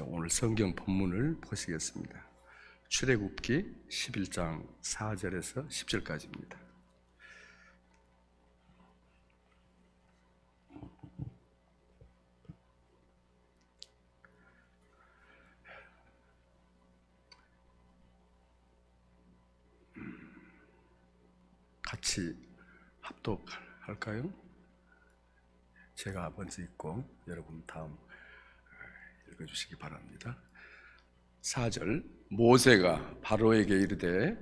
자, 오늘 성경 본문을 보시겠습니다. 출애굽기 11장 4절에서 10절까지입니다. 같이 합독할까요? 제가 먼저 읽고 여러분 다음 읽어주시기 바랍니다. 4절, 모세가 바로에게 이르되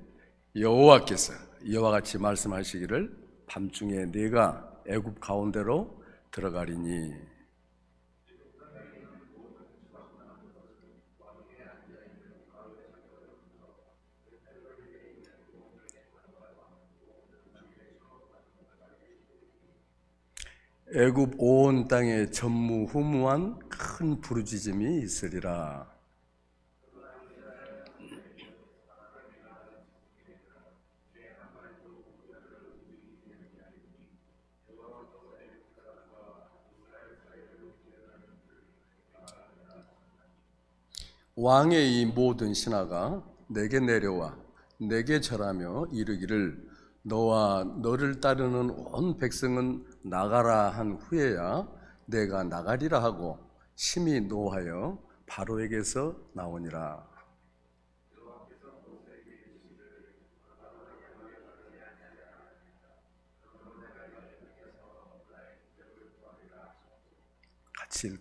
여호와께서 이와 같이 말씀하시기를 밤중에 네가 애굽 가운데로 들어가리니 애굽 온 땅에 전무후무한 큰 부르짖음이 있으리라. 왕의 이 모든 신하가 내게 내려와 내게 절하며 이르기를 너와 너를 따르는 온 백성은 나가라 한 후에야 내가 나가리라 하고 심히 노하여 바로에게서 나오니라. 같이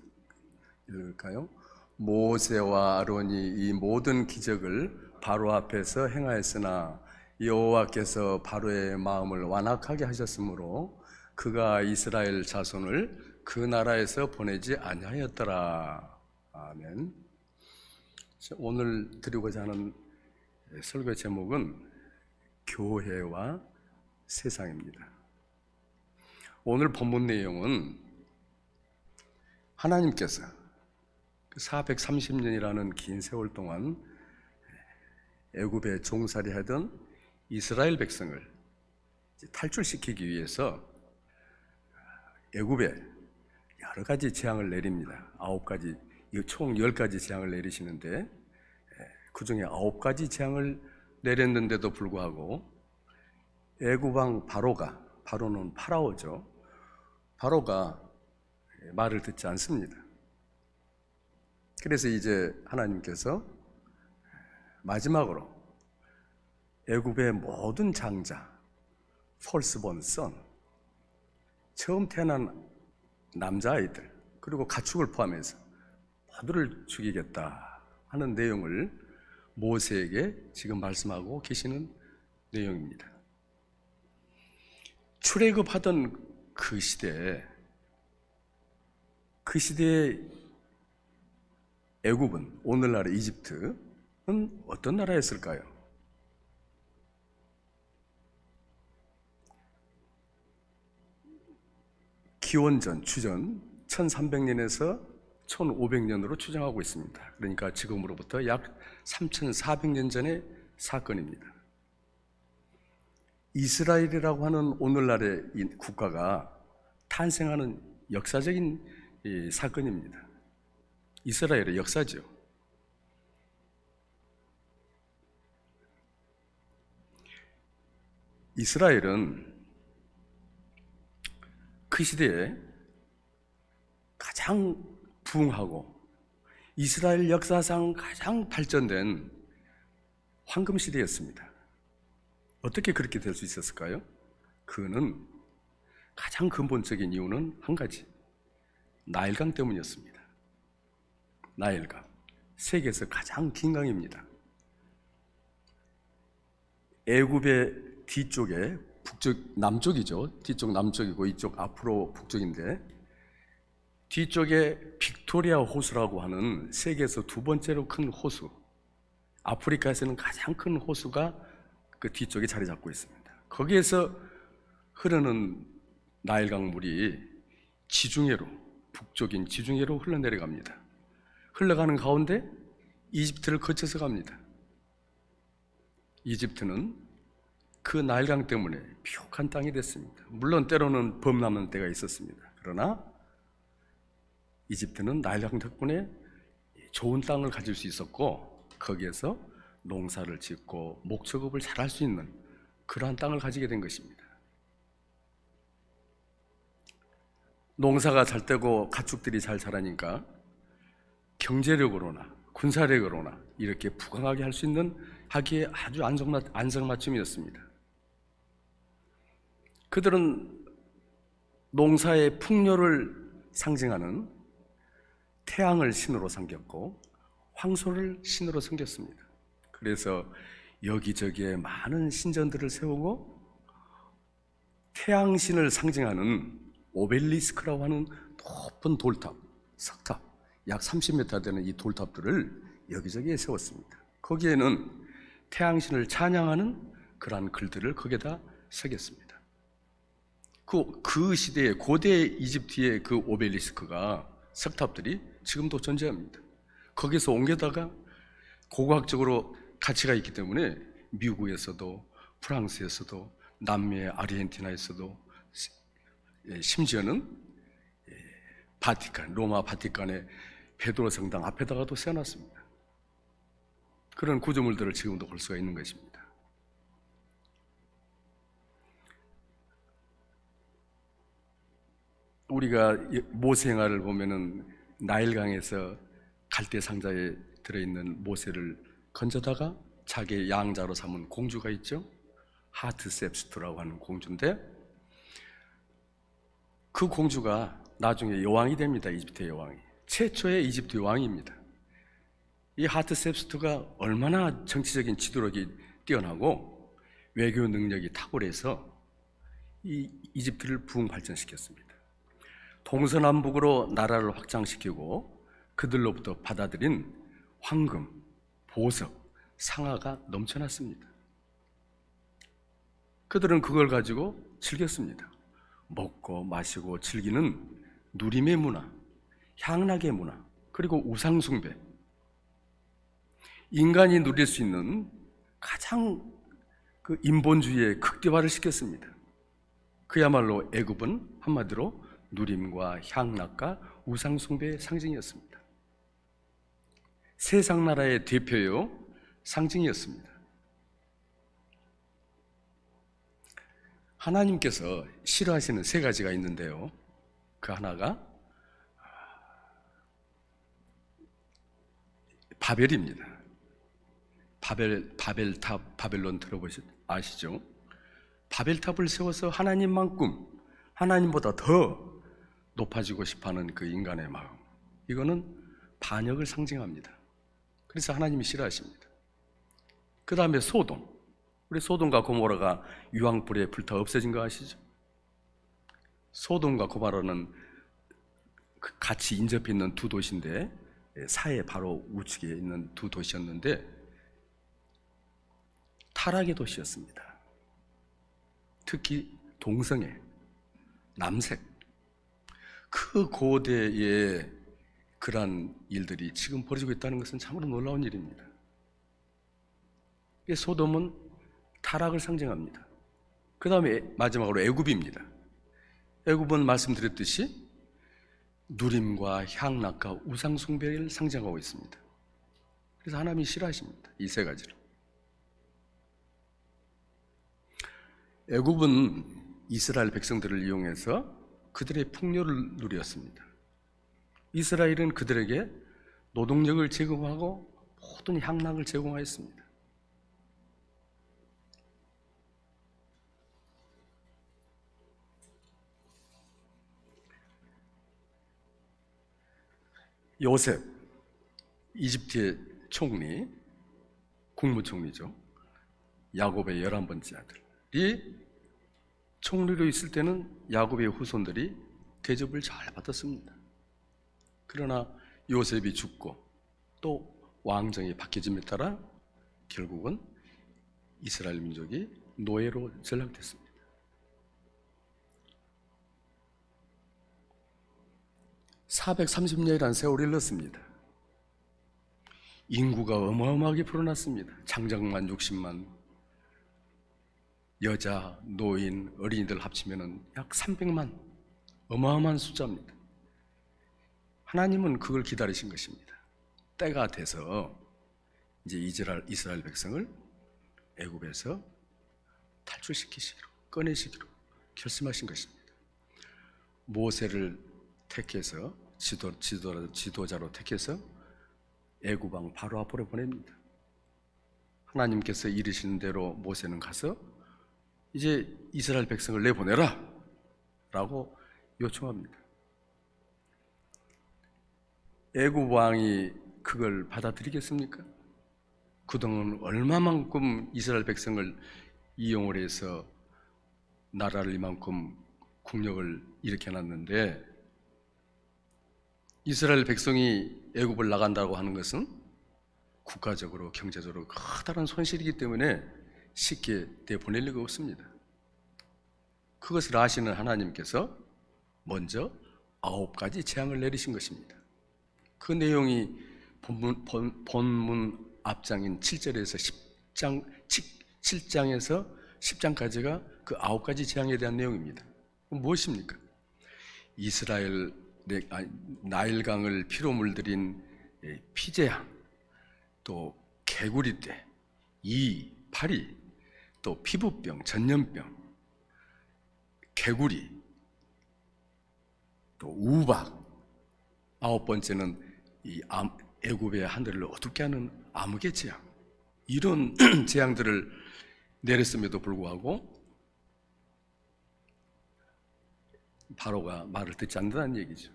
읽을까요? 모세와 아론이 이 모든 기적을 바로 앞에서 행하였으나 여호와께서 바로의 마음을 완악하게 하셨으므로 그가 이스라엘 자손을 그 나라에서 보내지 아니하였더라. 아멘. 오늘 드리고자 하는 설교 제목은 교회와 세상입니다. 오늘 본문 내용은 하나님께서 430년이라는 긴 세월 동안 애굽에 종살이하던 이스라엘 백성을 탈출시키기 위해서 애굽에 여러 가지 재앙을 내립니다. 9가지, 총 10가지 재앙을 내리시는데 그 중에 9가지 재앙을 내렸는데도 불구하고 애굽 왕 바로는 파라오죠. 바로가 말을 듣지 않습니다. 그래서 이제 하나님께서 마지막으로 애굽의 모든 장자, firstborn son, 처음 태어난 남자아이들 그리고 가축을 포함해서 모두를 죽이겠다 하는 내용을 모세에게 지금 말씀하고 계시는 내용입니다. 출애굽하던 그 시대에 애굽은 오늘날의 이집트는 어떤 나라였을까요? 기원전, 추전 1300년에서 1500년으로 추정하고 있습니다. 그러니까 지금으로부터 약 3400년 전의 사건입니다. 이스라엘이라고 하는 오늘날의 국가가 탄생하는 역사적인 사건입니다. 이스라엘의 역사죠. 이스라엘은 그 시대에 가장 부흥하고 이스라엘 역사상 가장 발전된 황금시대였습니다. 어떻게 그렇게 될 수 있었을까요? 그는 가장 근본적인 이유는 한 가지, 나일강 때문이었습니다. 나일강, 세계에서 가장 긴 강입니다. 애굽의 뒤쪽에 남쪽이죠. 뒤쪽 남쪽이고 이쪽 앞으로 북쪽인데 뒤쪽에 빅토리아 호수라고 하는 세계에서 두 번째로 큰 호수, 아프리카에서는 가장 큰 호수가 그 뒤쪽에 자리 잡고 있습니다. 거기에서 흐르는 나일강 물이 지중해로, 북쪽인 지중해로 흘러내려갑니다. 흘러가는 가운데 이집트를 거쳐서 갑니다. 이집트는 그 나일강 때문에 비옥한 땅이 됐습니다. 물론 때로는 범람한 때가 있었습니다. 그러나 이집트는 나일강 덕분에 좋은 땅을 가질 수 있었고 거기에서 농사를 짓고 목축업을 잘할 수 있는 그러한 땅을 가지게 된 것입니다. 농사가 잘 되고 가축들이 잘 자라니까 경제력으로나 군사력으로나 이렇게 부강하게 할 수 있는 하기에 아주 안성맞춤이었습니다. 그들은 농사의 풍요를 상징하는 태양을 신으로 섬겼고 황소를 신으로 섬겼습니다. 그래서 여기저기에 많은 신전들을 세우고 태양신을 상징하는 오벨리스크라고 하는 높은 돌탑, 석탑, 약 30m 되는 이 돌탑들을 여기저기에 세웠습니다. 거기에는 태양신을 찬양하는 그러한 글들을 거기에다 새겼습니다. 그 시대의 고대 이집트의 그 오벨리스크가 석탑들이 지금도 존재합니다. 거기서 옮겨다가 고고학적으로 가치가 있기 때문에 미국에서도 프랑스에서도 남미의 아르헨티나에서도 심지어는 바티칸, 로마 바티칸의 베드로 성당 앞에다가도 세워놨습니다. 그런 구조물들을 지금도 볼 수가 있는 것입니다. 우리가 모세 행화를 보면은 나일강에서 갈대 상자에 들어있는 모세를 건져다가 자기의 양자로 삼은 공주가 있죠. 하트셉스트라고 하는 공주인데 그 공주가 나중에 여왕이 됩니다. 이집트의 여왕이. 최초의 이집트 왕입니다. 이 하트셉스트가 얼마나 정치적인 지도력이 뛰어나고 외교 능력이 탁월해서 이 이집트를 부흥 발전시켰습니다. 동서남북으로 나라를 확장시키고 그들로부터 받아들인 황금, 보석, 상아가 넘쳐났습니다. 그들은 그걸 가지고 즐겼습니다. 먹고 마시고 즐기는 누림의 문화, 향락의 문화, 그리고 우상숭배, 인간이 누릴 수 있는 가장 그 인본주의의 극대화를 시켰습니다. 그야말로 애굽은 한마디로 누림과 향락과 우상숭배의 상징이었습니다. 세상 나라의 대표요 상징이었습니다. 하나님께서 싫어하시는 세 가지가 있는데요. 그 하나가 바벨입니다. 바벨탑, 바벨론 아시죠? 바벨탑을 세워서 하나님만큼, 하나님보다 더 높아지고 싶어하는 그 인간의 마음, 이거는 반역을 상징합니다. 그래서 하나님이 싫어하십니다. 그 다음에 소돔, 우리 소돔과 고모라가 유황불에 불타 없어진 거 아시죠? 소돔과 고모라는 같이 인접해 있는 두 도시인데 사해 바로 우측에 있는 두 도시였는데 타락의 도시였습니다. 특히 동성애, 남색, 그 고대의 그러한 일들이 지금 벌어지고 있다는 것은 참으로 놀라운 일입니다. 소돔은 타락을 상징합니다. 그 다음에 마지막으로 애굽입니다. 애굽은 말씀드렸듯이 누림과 향락과 우상숭배를 상징하고 있습니다. 그래서 하나님이 싫어하십니다. 이 세 가지를. 애굽은 이스라엘 백성들을 이용해서 그들의 풍요를 누렸습니다. 이스라엘은 그들에게 노동력을 제공하고 모든 향락을 제공하였습니다. 요셉, 이집트의 총리, 국무총리죠. 야곱의 11번째 아들이 총리로 있을 때는 야곱의 후손들이 대접을 잘 받았습니다. 그러나 요셉이 죽고 또 왕정이 바뀌짐에 따라 결국은 이스라엘 민족이 노예로 전락됐습니다. (430년이라는) 세월이 흘렀습니다. 인구가 어마어마하게 불어났습니다. 장정만 60만, 여자, 노인, 어린이들 합치면 약 300만, 어마어마한 숫자입니다. 하나님은 그걸 기다리신 것입니다. 때가 돼서 이제 이스라엘 백성을 애굽에서 탈출시키시기로, 꺼내시기로 결심하신 것입니다. 모세를 택해서 지도자로 택해서 애굽 왕 바로 앞으로 보냅니다. 하나님께서 이르시는 대로 모세는 가서 이제 이스라엘 백성을 내보내라 라고 요청합니다. 애굽 왕이 그걸 받아들이겠습니까? 그동안 얼마만큼 이스라엘 백성을 이용을 해서 나라를 이만큼 국력을 일으켜놨는데, 이스라엘 백성이 애굽을 나간다고 하는 것은 국가적으로 경제적으로 커다란 손실이기 때문에 쉽게 내보낼 리가 없습니다. 그것을 아시는 하나님께서 먼저 9가지 재앙을 내리신 것입니다. 그 내용이 본문 앞장인 7절에서 7장에서 10장까지가 그 9가지 재앙에 대한 내용입니다. 무엇입니까? 이스라엘 나일강을 피로 물들인 피재앙, 또 개구리떼, 파리, 또 피부병, 전염병, 개구리, 또 우박, 9번째는 이 애굽의 하늘을 어둡게 하는 암흑의 재앙, 이런 재앙들을 내렸음에도 불구하고 바로가 말을 듣지 않는다는 얘기죠.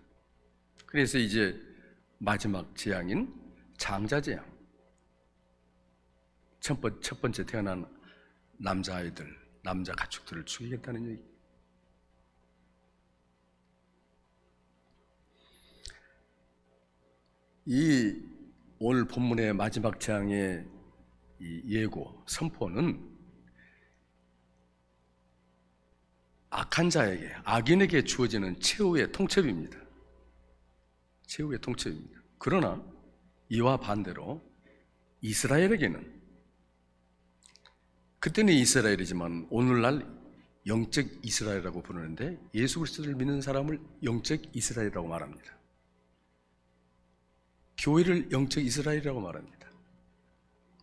그래서 이제 마지막 재앙인 장자 재앙, 첫 번째 태어난 남자아이들, 남자 가축들을 죽이겠다는 얘기. 이 오늘 본문의 마지막 재앙의 이 예고, 선포는 악한 자에게, 악인에게 주어지는 최후의 통첩입니다. 최후의 통첩입니다. 그러나 이와 반대로 이스라엘에게는, 그때는 이스라엘이지만 오늘날 영적 이스라엘이라고 부르는데, 예수 그리스도를 믿는 사람을 영적 이스라엘이라고 말합니다. 교회를 영적 이스라엘이라고 말합니다.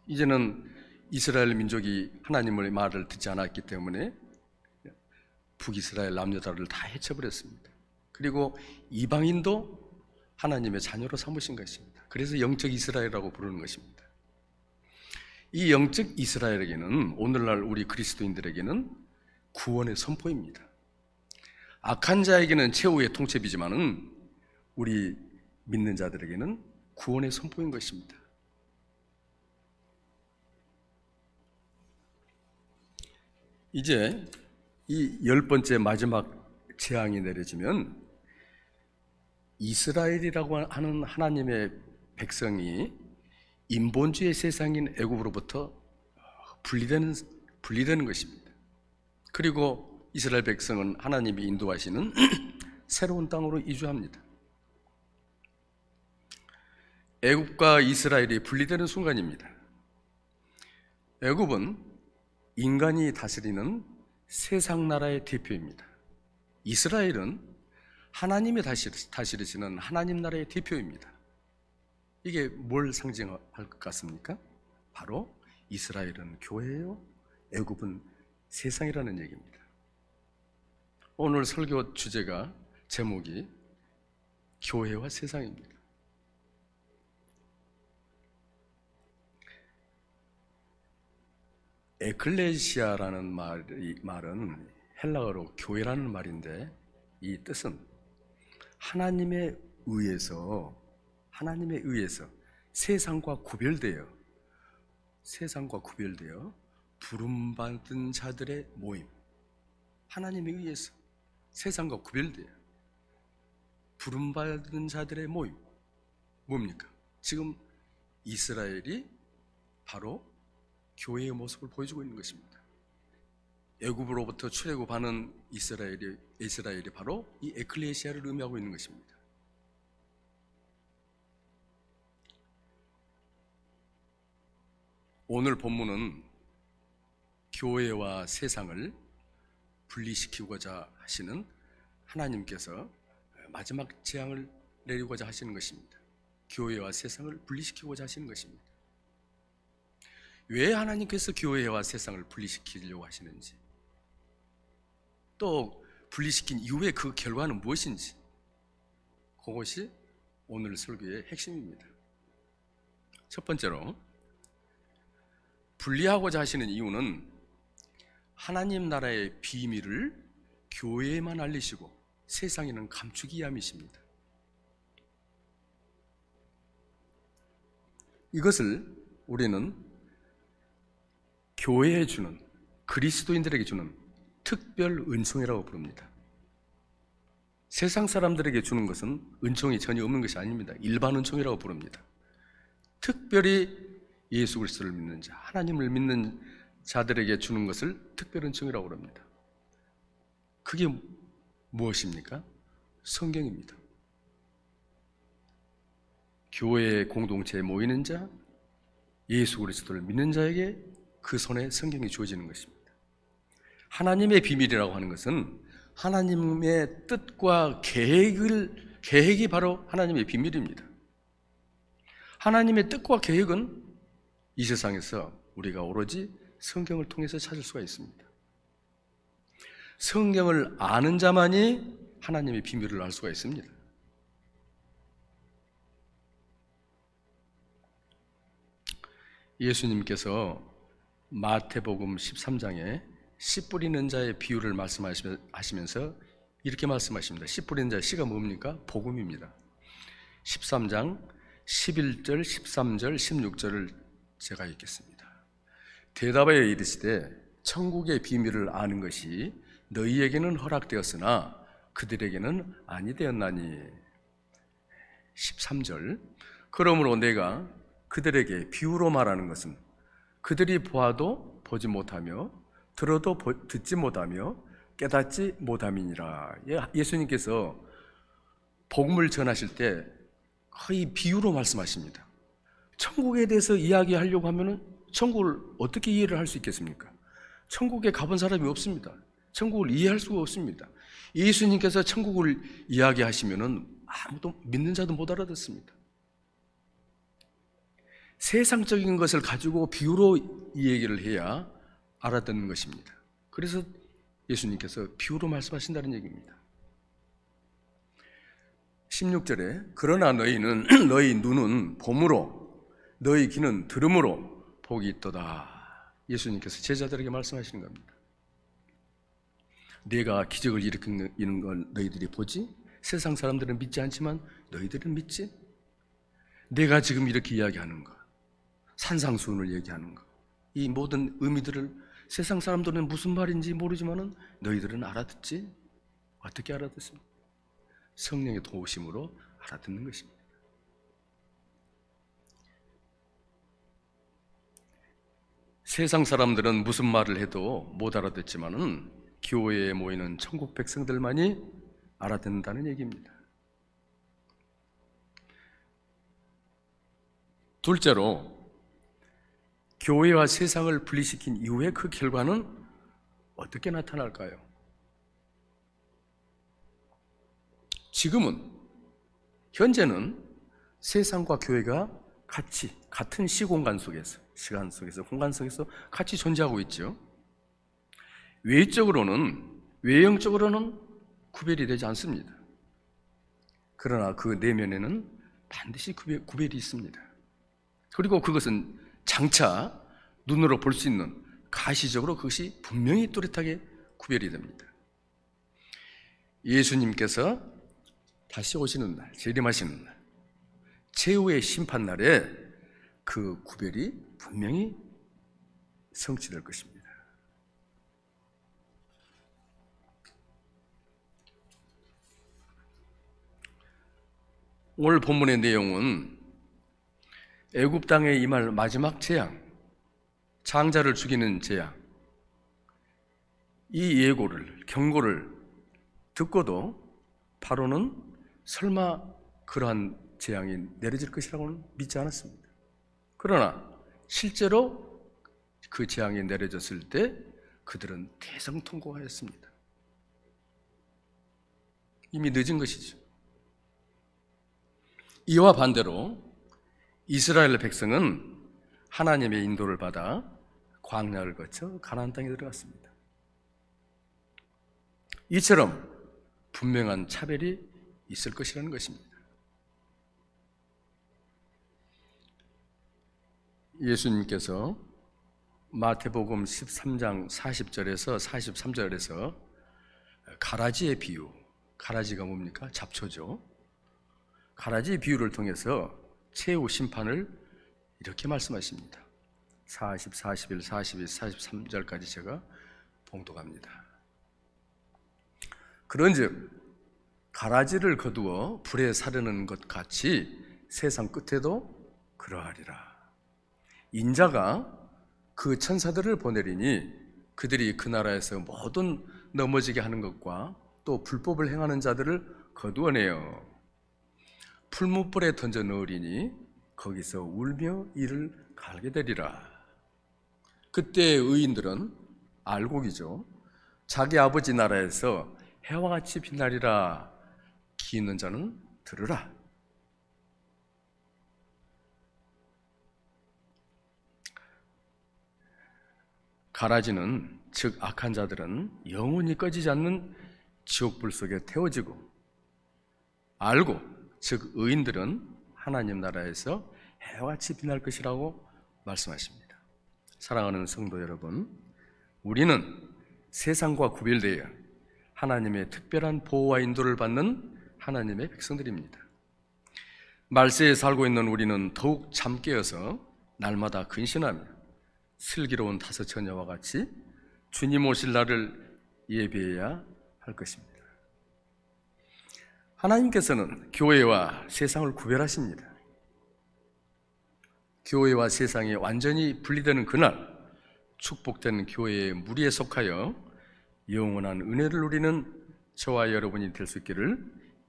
이제는 이스라엘 민족이 하나님의 말을 듣지 않았기 때문에 북이스라엘 남유다를 다 해쳐버렸습니다. 그리고 이방인도 하나님의 자녀로 삼으신 것입니다. 그래서 영적 이스라엘이라고 부르는 것입니다. 이 영적 이스라엘에게는, 오늘날 우리 그리스도인들에게는 구원의 선포입니다. 악한 자에게는 최후의 통첩이지만은 우리 믿는 자들에게는 구원의 선포인 것입니다. 이제 이 10번째 마지막 재앙이 내려지면 이스라엘이라고 하는 하나님의 백성이 인본주의 세상인 애굽으로부터 분리되는 것입니다. 그리고 이스라엘 백성은 하나님이 인도하시는 새로운 땅으로 이주합니다. 애굽과 이스라엘이 분리되는 순간입니다. 애굽은 인간이 다스리는 세상 나라의 대표입니다. 이스라엘은 하나님이 다스리시는 하나님 나라의 대표입니다. 이게 뭘 상징할 것 같습니까? 바로 이스라엘은 교회예요, 애굽은 세상이라는 얘기입니다. 오늘 설교 주제가, 제목이 교회와 세상입니다. 에클레시아라는 말은 헬라어로 교회라는 말인데, 이 뜻은 하나님에 의해서 세상과 구별되어 부름받은 자들의 모임, 하나님에 의해서 세상과 구별되어 부름받은 자들의 모임. 뭡니까? 지금 이스라엘이 바로 교회의 모습을 보여주고 있는 것입니다. 애굽으로부터 출애굽하는 이스라엘이 바로 이 에클레시아를 의미하고 있는 것입니다. 오늘 본문은 교회와 세상을 분리시키고자 하시는 하나님께서 마지막 재앙을 내리고자 하시는 것입니다. 교회와 세상을 분리시키고자 하시는 것입니다. 왜 하나님께서 교회와 세상을 분리시키려고 하시는지, 또 분리시킨 이후에 그 결과는 무엇인지, 그것이 오늘 설교의 핵심입니다. 첫 번째로, 분리하고자 하시는 이유는 하나님 나라의 비밀을 교회에만 알리시고 세상에는 감추기 위함이십니다. 이것을 우리는 교회에 주는, 그리스도인들에게 주는 특별 은총이라고 부릅니다. 세상 사람들에게 주는 것은 은총이 전혀 없는 것이 아닙니다. 일반 은총이라고 부릅니다. 특별히 예수 그리스도를 믿는 자, 하나님을 믿는 자들에게 주는 것을 특별 은총이라고 합니다. 그게 무엇입니까? 성경입니다. 교회의 공동체에 모이는 자, 예수 그리스도를 믿는 자에게 그 손에 성경이 주어지는 것입니다. 하나님의 비밀이라고 하는 것은 하나님의 뜻과 계획이 바로 하나님의 비밀입니다. 하나님의 뜻과 계획은 이 세상에서 우리가 오로지 성경을 통해서 찾을 수가 있습니다. 성경을 아는 자만이 하나님의 비밀을 알 수가 있습니다. 예수님께서 마태복음 13장에 씨 뿌리는 자의 비유를 말씀하시면서 이렇게 말씀하십니다. 씨 뿌리는 자의 씨가 뭡니까? 복음입니다. 13장 11절, 13절, 16절을 제가 읽겠습니다. 대답하여 이르시되 천국의 비밀을 아는 것이 너희에게는 허락되었으나 그들에게는 아니 되었나니. 13절, 그러므로 내가 그들에게 비유로 말하는 것은 그들이 보아도 보지 못하며 들어도 듣지 못하며 깨닫지 못함이니라. 예수님께서 복음을 전하실 때 거의 비유로 말씀하십니다. 천국에 대해서 이야기하려고 하면 천국을 어떻게 이해를 할 수 있겠습니까? 천국에 가본 사람이 없습니다. 천국을 이해할 수가 없습니다. 예수님께서 천국을 이야기하시면 아무도 믿는 자도 못 알아듣습니다. 세상적인 것을 가지고 비유로 이 얘기를 해야 알아듣는 것입니다. 그래서 예수님께서 비유로 말씀하신다는 얘기입니다. 16절에 그러나 너희는 너희 눈은 봄으로 너희 귀는 들음으로 복이 있도다. 예수님께서 제자들에게 말씀하시는 겁니다. 내가 기적을 일으키는 걸 너희들이 보지? 세상 사람들은 믿지 않지만 너희들은 믿지? 내가 지금 이렇게 이야기하는 거, 산상수훈을 얘기하는 거, 이 모든 의미들을 세상 사람들은 무슨 말인지 모르지만은 너희들은 알아듣지? 어떻게 알아듣습니까? 성령의 도우심으로 알아듣는 것입니다. 세상 사람들은 무슨 말을 해도 못 알아듣지만은 교회에 모이는 천국 백성들만이 알아듣는다는 얘기입니다. 둘째로, 교회와 세상을 분리시킨 이후에 그 결과는 어떻게 나타날까요? 지금은, 현재는 세상과 교회가 같은 시간 속에서 공간 속에서 같이 존재하고 있죠. 외형적으로는 구별이 되지 않습니다. 그러나 그 내면에는 반드시 구별이 있습니다. 그리고 그것은 장차 눈으로 볼 수 있는, 가시적으로 그것이 분명히 또렷하게 구별이 됩니다. 예수님께서 다시 오시는 날, 재림하시는 날, 최후의 심판날에 그 구별이 분명히 성취될 것입니다. 오늘 본문의 내용은 애굽 땅에 임할 마지막 재앙, 장자를 죽이는 재앙, 이 경고를 듣고도 바로는 설마 그러한 재앙이 내려질 것이라고는 믿지 않았습니다. 그러나 실제로 그 재앙이 내려졌을 때 그들은 대성통곡하였습니다. 이미 늦은 것이죠. 이와 반대로 이스라엘 백성은 하나님의 인도를 받아 광야를 거쳐 가나안 땅에 들어갔습니다. 이처럼 분명한 차별이 있을 것이라는 것입니다. 예수님께서 마태복음 13장 40절에서 43절에서 가라지의 비유, 가라지가 뭡니까? 잡초죠. 가라지의 비유를 통해서 최후 심판을 이렇게 말씀하십니다. 40, 41, 42, 43절까지 제가 봉독합니다. 그런즉 가라지를 거두어 불에 사르는 것 같이 세상 끝에도 그러하리라. 인자가 그 천사들을 보내리니 그들이 그 나라에서 모든 넘어지게 하는 것과 또 불법을 행하는 자들을 거두어내어 풀무불에 던져 넣으리니 거기서 울며 이를 갈게 되리라. 그때 의인들은 알곡이죠. 자기 아버지 나라에서 해와 같이 빛나리라. 귀 있는 자는 들으라. 가라지는 즉 악한 자들은 영원히 꺼지지 않는 지옥불 속에 태워지고, 알고 즉 의인들은 하나님 나라에서 해와같이 빛날 것이라고 말씀하십니다. 사랑하는 성도 여러분, 우리는 세상과 구별되어 하나님의 특별한 보호와 인도를 받는 하나님의 백성들입니다. 말세에 살고 있는 우리는 더욱 잠 깨어서 날마다 근신하며 슬기로운 다섯 처녀와 같이 주님 오실 날을 예비해야 할 것입니다. 하나님께서는 교회와 세상을 구별하십니다. 교회와 세상이 완전히 분리되는 그날, 축복된 교회의 무리에 속하여 영원한 은혜를 누리는 저와 여러분이 될 수 있기를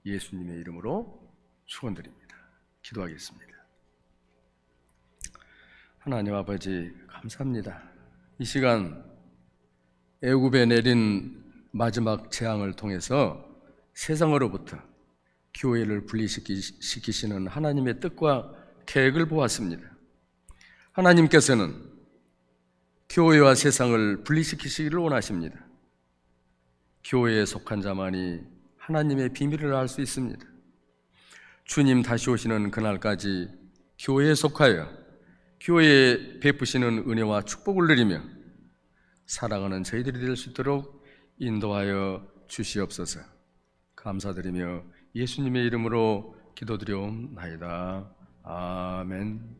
예수님의 이름으로 축원드립니다. 기도하겠습니다. 하나님 아버지, 감사합니다. 이 시간 애굽에 내린 마지막 재앙을 통해서 세상으로부터 교회를 분리시키시는 하나님의 뜻과 계획을 보았습니다. 하나님께서는 교회와 세상을 분리시키시기를 원하십니다. 교회에 속한 자만이 하나님의 비밀을 알 수 있습니다. 주님 다시 오시는 그날까지 교회에 속하여 교회에 베푸시는 은혜와 축복을 누리며 살아가는 저희들이 될 수 있도록 인도하여 주시옵소서. 감사드리며 예수님의 이름으로 기도드려옵나이다. 아멘.